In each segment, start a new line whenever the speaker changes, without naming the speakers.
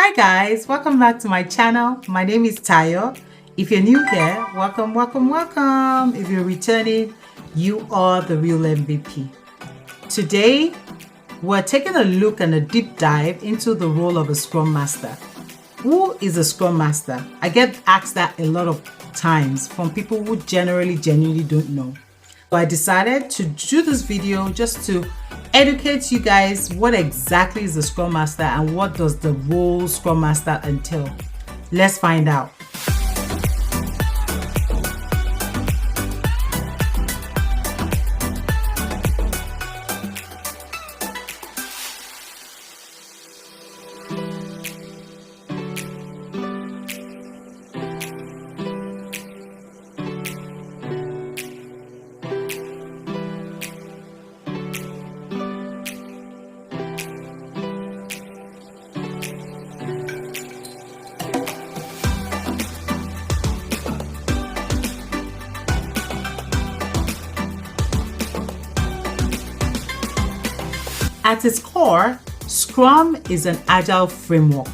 Hi guys, welcome back to my channel. My name is Tayo. If you're new here, welcome. If you're returning, you are the real MVP. Today, we're taking a look and a deep dive into the role of a Scrum Master. Who is a Scrum Master? I get asked that a lot of times from people who genuinely don't know. So I decided to do this video just to educate you guys what exactly is the Scrum Master and what does the role Scrum Master entail. Let's find out. At its core, Scrum is an Agile framework,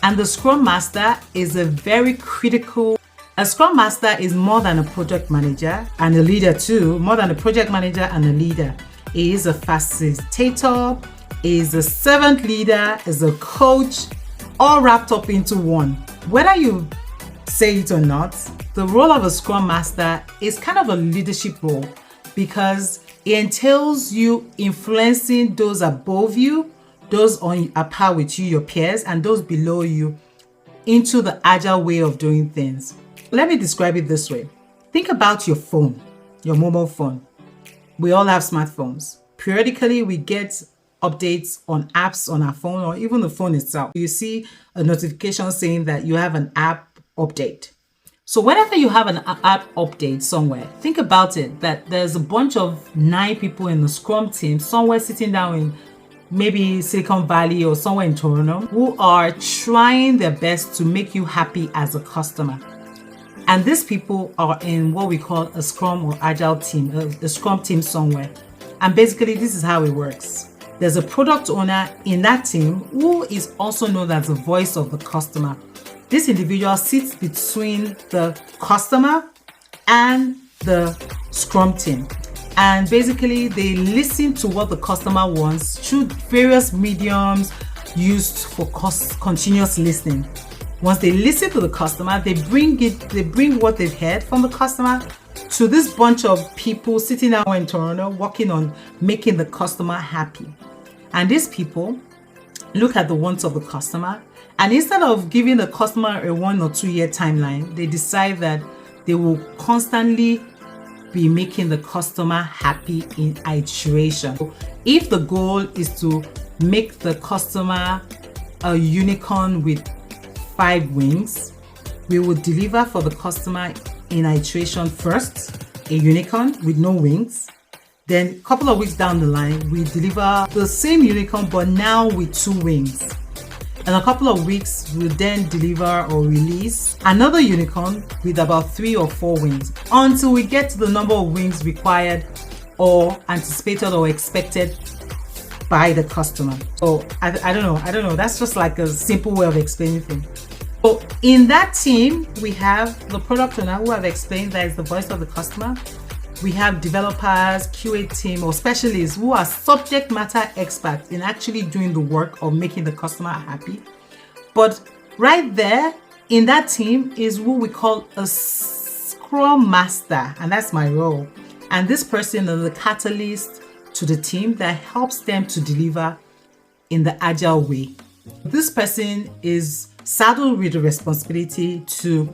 and the Scrum Master is a very critical. A Scrum Master is more than a project manager and a leader too, more than a project manager and a leader. He is a facilitator, he is a servant leader, is a coach, all wrapped up into one. Whether you say it or not, the role of a Scrum Master is kind of a leadership role because it entails you influencing those above you, those on a par with you, your peers, and those below you into the Agile way of doing things. Let me describe it this way. Think about your phone, your mobile phone. We all have smartphones. Periodically, we get updates on apps on our phone or even the phone itself. You see a notification saying that you have an app update. So whenever you have an app update somewhere, think about it that there's a bunch of 9 people in the Scrum team somewhere sitting down in maybe Silicon Valley or somewhere in Toronto who are trying their best to make you happy as a customer. And these people are in what we call a Scrum or Agile team, a Scrum team somewhere. And basically this is how it works. There's a product owner in that team who is also known as the voice of the customer. This individual sits between the customer and the Scrum team. And basically they listen to what the customer wants through various mediums used for continuous listening. Once they listen to the customer, they bring what they've heard from the customer to this bunch of people sitting down in Toronto working on making the customer happy. And these people look at the wants of the customer, and instead of giving the customer a 1 or 2 year timeline, they decide that they will constantly be making the customer happy in iteration. So if the goal is to make the customer a unicorn with 5 wings, we will deliver for the customer in iteration first, a unicorn with no wings. Then a couple of weeks down the line, we deliver the same unicorn but now with 2 wings. In a couple of weeks, we'll then deliver or release another unicorn with about 3 or 4 wings until we get to the number of wings required or anticipated or expected by the customer. So I don't know. That's just like a simple way of explaining things. So in that team, we have the product owner who I've explained that is the voice of the customer. We have developers, QA team, or specialists who are subject matter experts in actually doing the work of making the customer happy. But right there in that team is what we call a Scrum Master, and that's my role. And this person is the catalyst to the team that helps them to deliver in the Agile way. This person is saddled with the responsibility to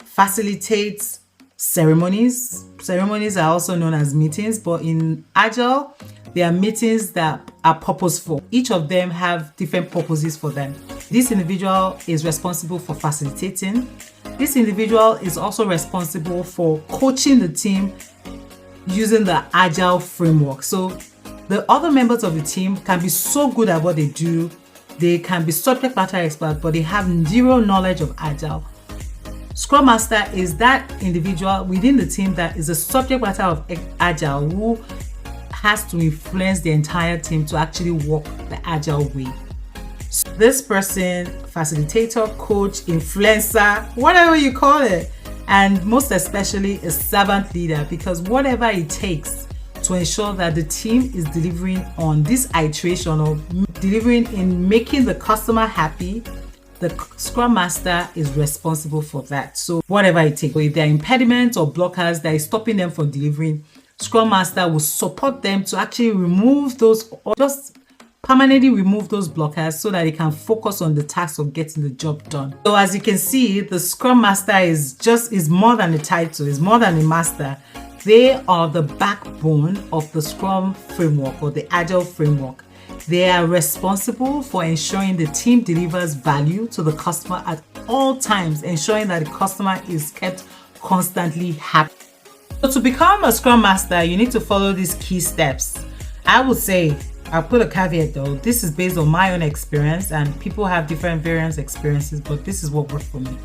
facilitate ceremonies. Ceremonies are also known as meetings, but in Agile, they are meetings that are purposeful. Each of them have different purposes for them. This individual is responsible for facilitating. This individual is also responsible for coaching the team using the Agile framework. So the other members of the team can be so good at what they do. They can be subject matter experts, but they have zero knowledge of Agile. Scrum Master is that individual within the team that is a subject matter of Agile who has to influence the entire team to actually work the Agile way. This person, facilitator, coach, influencer, whatever you call it, and most especially a servant leader, because whatever it takes to ensure that the team is delivering on this iteration of delivering in making the customer happy, the Scrum Master is responsible for that. So whatever it takes, so if there are impediments or blockers that is stopping them from delivering, Scrum Master will support them to actually remove those, or just permanently remove those blockers so that they can focus on the task of getting the job done. So as you can see, the Scrum Master is more than a title, is more than a master. They are the backbone of the Scrum framework or the Agile framework. They are responsible for ensuring the team delivers value to the customer at all times, ensuring that the customer is kept constantly happy. So to become a Scrum Master, you need to follow these key steps. I would say, I'll put a caveat though, this is based on my own experience and people have different various experiences, but this is what worked for me.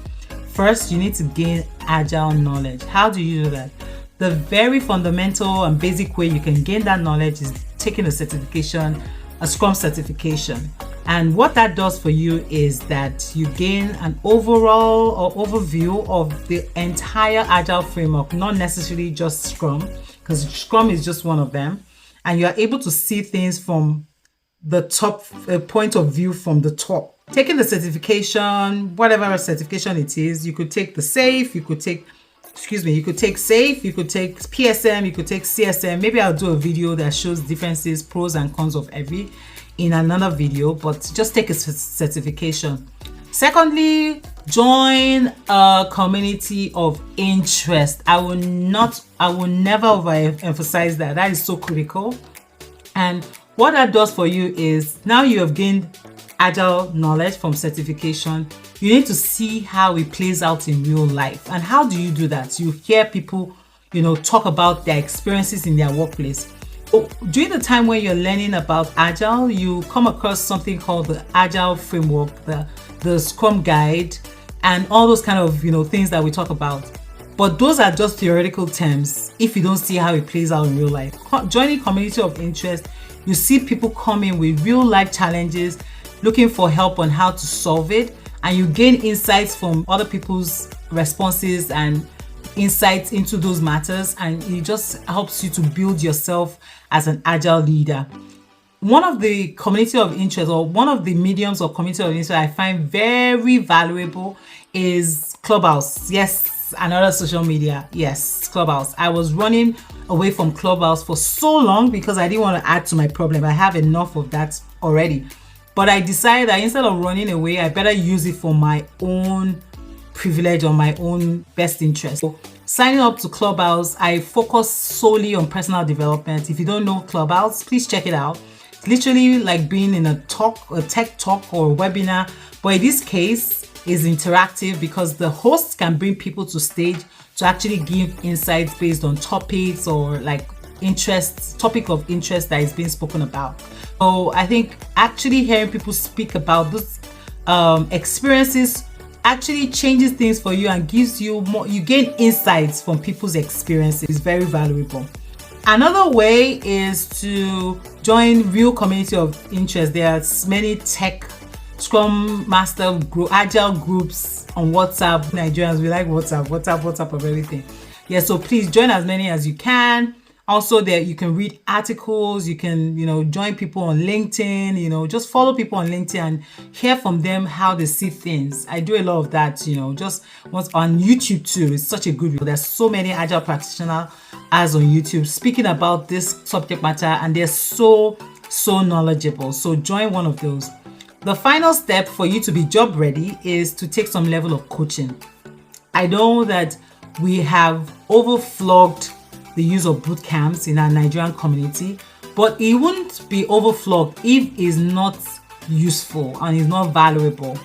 First, you need to gain Agile knowledge. How do you do that? The very fundamental and basic way you can gain that knowledge is taking a certification, a Scrum certification. And what that does for you is that you gain an overall or overview of the entire Agile framework, not necessarily just Scrum, because Scrum is just one of them. And you are able to see things from the top point of view from the top. Taking the certification, whatever certification it is, you could take the SAFE, you could take SAFE, you could take PSM, you could take CSM. Maybe I'll do a video that shows differences, pros and cons of every in another video, but just take a certification. Secondly, join a community of interest. I will never overemphasize that. That is so critical. And what that does for you is now you have gained Agile knowledge from certification. You need to see how it plays out in real life. And how do you do that? You hear people, talk about their experiences in their workplace. So during the time when you're learning about Agile, you come across something called the Agile framework, the Scrum guide, and all those kind of things that we talk about. But those are just theoretical terms if you don't see how it plays out in real life. Joining community of interest, you see people coming with real life challenges, looking for help on how to solve it, and you gain insights from other people's responses and insights into those matters, and it just helps you to build yourself as an Agile leader. One of the community of interest, or one of the mediums of community of interest I find very valuable is Clubhouse. Yes, another social media. Yes, Clubhouse. I was running away from Clubhouse for so long because I didn't want to add to my problem. I have enough of that already. But I decided that instead of running away, I better use it for my own privilege or my own best interest. So signing up to Clubhouse, I focus solely on personal development. If you don't know Clubhouse, please check it out. It's literally like being in a tech talk or a webinar, but in this case, it's interactive because the host can bring people to stage to actually give insights based on topics or like topic of interest that is being spoken about. So I think actually hearing people speak about those experiences actually changes things for you and gives you more, you gain insights from people's experiences. It's very valuable. Another way is to join real community of interest. There are many tech Scrum Master Agile groups on WhatsApp. Nigerians, we like WhatsApp of everything. Yeah, so please join as many as you can. Also, there you can read articles, you can, join people on LinkedIn, just follow people on LinkedIn and hear from them how they see things. I do a lot of that, just once on YouTube too. It's such a good video. There's so many Agile practitioners on YouTube speaking about this subject matter, and they're so knowledgeable. So join one of those. The final step for you to be job ready is to take some level of coaching. I know that we have overflogged the use of boot camps in our Nigerian community, but it wouldn't be overflogged if it's not useful and it's not valuable.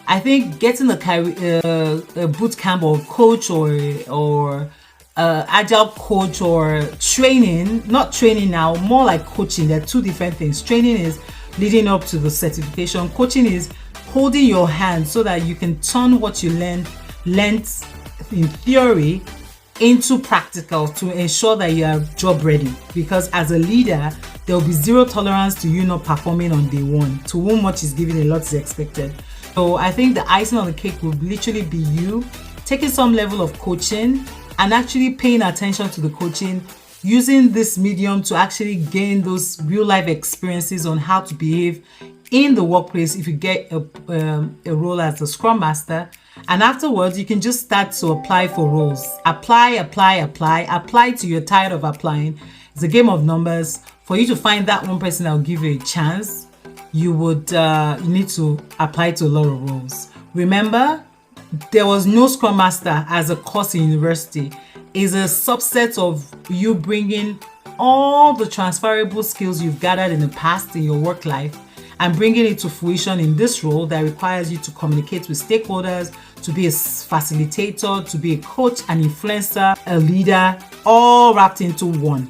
I think getting a boot camp or coach or Agile coach or training, not training now, more like coaching. They're two different things. Training is leading up to the certification. Coaching is holding your hand so that you can turn what you learned in theory into practical to ensure that you are job ready, because as a leader there will be zero tolerance to you not performing on day one. To whom much is given, a lot is expected. So I think the icing on the cake will literally be you taking some level of coaching and actually paying attention to the coaching, using this medium to actually gain those real life experiences on how to behave in the workplace if you get a role as a Scrum Master. And afterwards, you can just start to apply for roles. Apply till you're tired of applying. It's a game of numbers. For you to find that one person that will give you a chance, you need to apply to a lot of roles. Remember, there was no Scrum Master as a course in university. It's a subset of you bringing all the transferable skills you've gathered in the past in your work life and bringing it to fruition in this role that requires you to communicate with stakeholders, to be a facilitator, to be a coach, an influencer, a leader, all wrapped into one.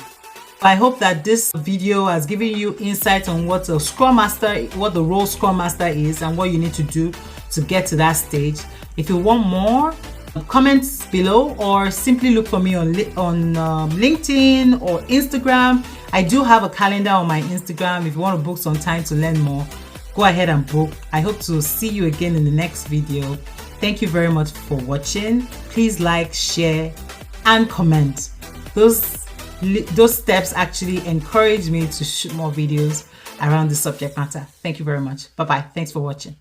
I hope that this video has given you insight on what a Scrum Master, what the role Scrum Master is, and what you need to do to get to that stage. If you want more, comments below, or simply look for me on LinkedIn or Instagram. I do have a calendar on my Instagram. If you want to book some time to learn more, go ahead and book. I hope to see you again in the next video. Thank you very much for watching. Please like, share, and comment. Those steps actually encourage me to shoot more videos around this subject matter. Thank you very much. Bye-bye. Thanks for watching.